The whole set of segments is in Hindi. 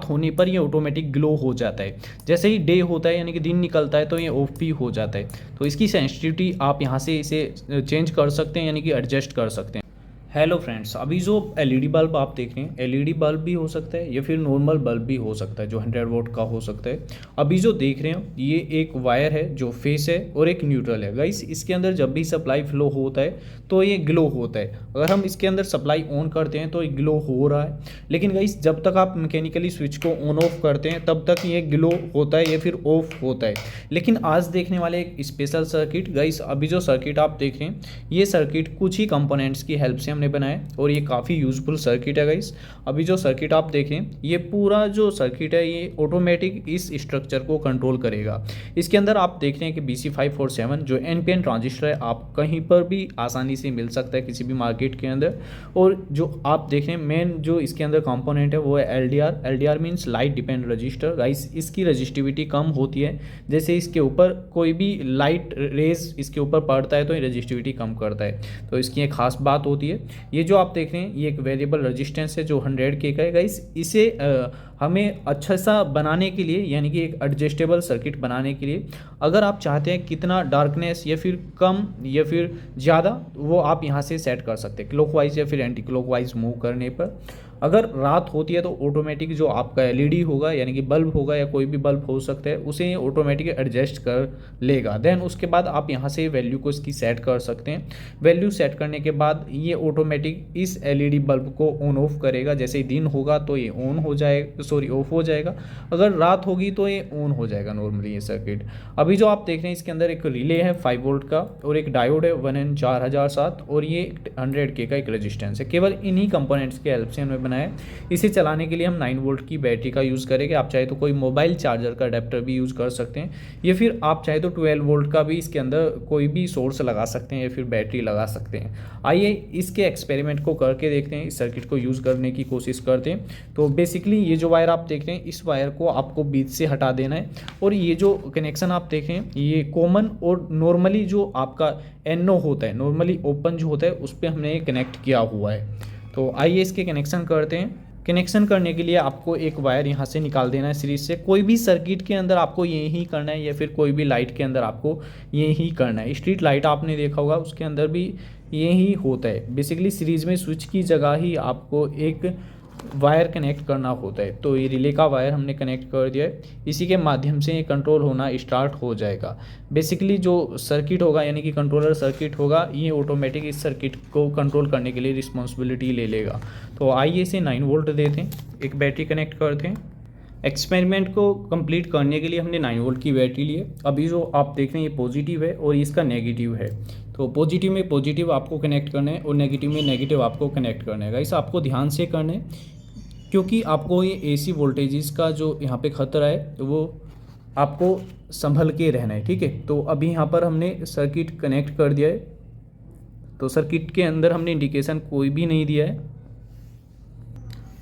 रात होने पर ये ऑटोमेटिक ग्लो हो जाता है। जैसे ही डे होता है यानी कि दिन निकलता है तो ये ऑफ भी हो जाता है। तो इसकी सेंसिटिविटी आप यहाँ से इसे चेंज कर सकते हैं यानी कि एडजस्ट कर सकते हैं। हेलो फ्रेंड्स, अभी जो एलईडी बल्ब आप देख रहे हैं, एलईडी बल्ब भी हो सकता है या फिर नॉर्मल बल्ब भी हो सकता है जो 100 वोट का हो सकता है। अभी जो देख रहे हैं ये एक वायर है जो फेस है और एक न्यूट्रल है। गाइस इसके अंदर जब भी सप्लाई फ्लो होता है तो ये ग्लो होता है। अगर हम इसके अंदर सप्लाई ऑन करते हैं तो ये ग्लो हो रहा है, लेकिन गाइस जब तक आप मैकेनिकली स्विच को ऑन ऑफ करते हैं तब तक ये ग्लो होता है या फिर ऑफ होता है। लेकिन आज देखने वाले एक स्पेशल सर्किट, गाइस अभी जो सर्किट आप देख रहे हैं ये सर्किट कुछ ही कंपोनेंट्स की हेल्प से बनाया और ये काफ़ी यूजफुल सर्किट है। गाइस अभी जो सर्किट आप देखें ये पूरा जो सर्किट है ये ऑटोमेटिक इस स्ट्रक्चर को कंट्रोल करेगा। इसके अंदर आप देख रहे हैं कि BC547 जो NPN ट्रांजिस्टर है आप कहीं पर भी आसानी से मिल सकता है किसी भी मार्केट के अंदर। और जो आप देख रहे हैं मेन जो इसके अंदर कंपोनेंट है वो है LDR means light depend register. Guys इसकी रजिस्टिविटी कम होती है, जैसे इसके ऊपर कोई भी लाइट रेज इसके ऊपर पड़ता है तो ये रजिस्टिविटी कम करता है। तो इसकी एक खास बात होती है। ये जो आप देख रहे हैं ये एक वेरिएबल रेजिस्टेंस है जो 100K का है। गाइस इसे हमें अच्छा सा बनाने के लिए यानी कि एक एडजस्टेबल सर्किट बनाने के लिए अगर आप चाहते हैं कितना डार्कनेस या फिर कम या फिर ज़्यादा वो आप यहाँ से सेट कर सकते हैं क्लॉकवाइज या फिर एंटी क्लॉकवाइज मूव करने पर। अगर रात होती है तो ऑटोमेटिक जो आपका एलईडी होगा यानी कि बल्ब होगा या कोई भी बल्ब हो सकता है उसे ऑटोमेटिक एडजस्ट कर लेगा। देन उसके बाद आप यहाँ से वैल्यू को इसकी सेट कर सकते हैं। वैल्यू सेट करने के बाद ये ऑटोमेटिक इस एलईडी बल्ब को ऑन ऑफ करेगा। जैसे ही दिन होगा तो ये ऑन हो जाएगा, सॉरी ऑफ हो जाएगा। अगर रात होगी तो ये ऑन हो जाएगा नॉर्मली ये सर्किट। अभी जो आप देख रहे हैं इसके अंदर एक रिले है 5 वोल्ट का और एक डायोड है 1N4007 और ये 100K का एक रेजिस्टेंस है। केवल इन्हीं कंपोनेंट्स के हेल्प से हमने बनाया। इसे चलाने के लिए हम 9 वोल्ट की बैटरी का यूज़ करेंगे। आप चाहे तो कोई मोबाइल चार्जर का अडेप्टर भी यूज़ कर सकते हैं या फिर आप चाहे तो 12 वोल्ट का भी इसके अंदर कोई भी सोर्स लगा सकते हैं या फिर बैटरी लगा सकते हैं। आइए इसके एक्सपेरिमेंट को करके देखते हैं, इस सर्किट को यूज़ करने की कोशिश करते हैं। तो बेसिकली ये जो वायर आप देख रहे हैं इस वायर को आपको बीच से हटा देना है और ये जो कनेक्शन आप देख रहे हैं ये कॉमन और नॉर्मली जो आपका NO होता है, नॉर्मली ओपन जो होता है उस पर हमने कनेक्ट किया हुआ है। तो आइए इसके कनेक्शन करते हैं। कनेक्शन करने के लिए आपको एक वायर यहाँ से निकाल देना है सीरीज से। कोई भी सर्किट के अंदर आपको ये ही करना है या फिर कोई भी लाइट के अंदर आपको ये ही करना है। स्ट्रीट लाइट आपने देखा होगा उसके अंदर भी ये ही होता है। बेसिकली सीरीज में स्विच की जगह ही आपको एक वायर कनेक्ट करना होता है। तो ये रिले का वायर हमने कनेक्ट कर दिया है, इसी के माध्यम से ये कंट्रोल होना स्टार्ट हो जाएगा। बेसिकली जो सर्किट होगा यानी कि कंट्रोलर सर्किट होगा ये ऑटोमेटिक इस सर्किट को कंट्रोल करने के लिए रिस्पॉन्सिबिलिटी ले लेगा। तो आइए इसे 9 वोल्ट देते हैं, एक बैटरी कनेक्ट करते हैं। एक्सपेरिमेंट को कंप्लीट करने के लिए हमने 9 वोल्ट की बैटरी ली है। अभी जो आप देख रहे हैं ये पॉजिटिव है और इसका नेगेटिव है। तो पॉजिटिव में पॉजिटिव आपको कनेक्ट करना है और नेगेटिव में नेगेटिव आपको कनेक्ट करना है। गाइस आपको ध्यान से करना है क्योंकि आपको ये AC वोल्टेजेस का जो यहाँ पे खतरा है वो आपको संभल के रहना है, ठीक है। तो अभी यहाँ पर हमने सर्किट कनेक्ट कर दिया है। तो सर्किट के अंदर हमने इंडिकेशन कोई भी नहीं दिया है।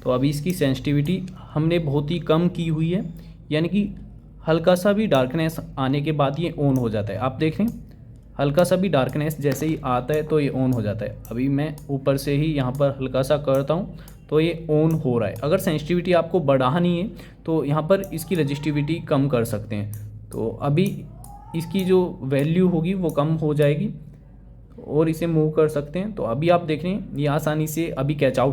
तो अभी इसकी सेंसिटिविटी हमने बहुत ही कम की हुई है, यानी कि हल्का सा भी डार्कनेस आने के बाद ये ऑन हो जाता है। आप देखें हल्का सा भी डार्कनेस जैसे ही आता है तो ये ऑन हो जाता है। अभी मैं ऊपर से ही यहाँ पर हल्का सा करता हूँ तो ये ऑन हो रहा है। अगर सेंसिटिविटी आपको बढ़ानी है तो यहाँ पर इसकी रजिस्टिविटी कम कर सकते हैं। तो अभी इसकी जो वैल्यू होगी वो कम हो जाएगी और इसे मूव कर सकते हैं। तो अभी आप देख रहे हैं ये आसानी से अभी कैच आउट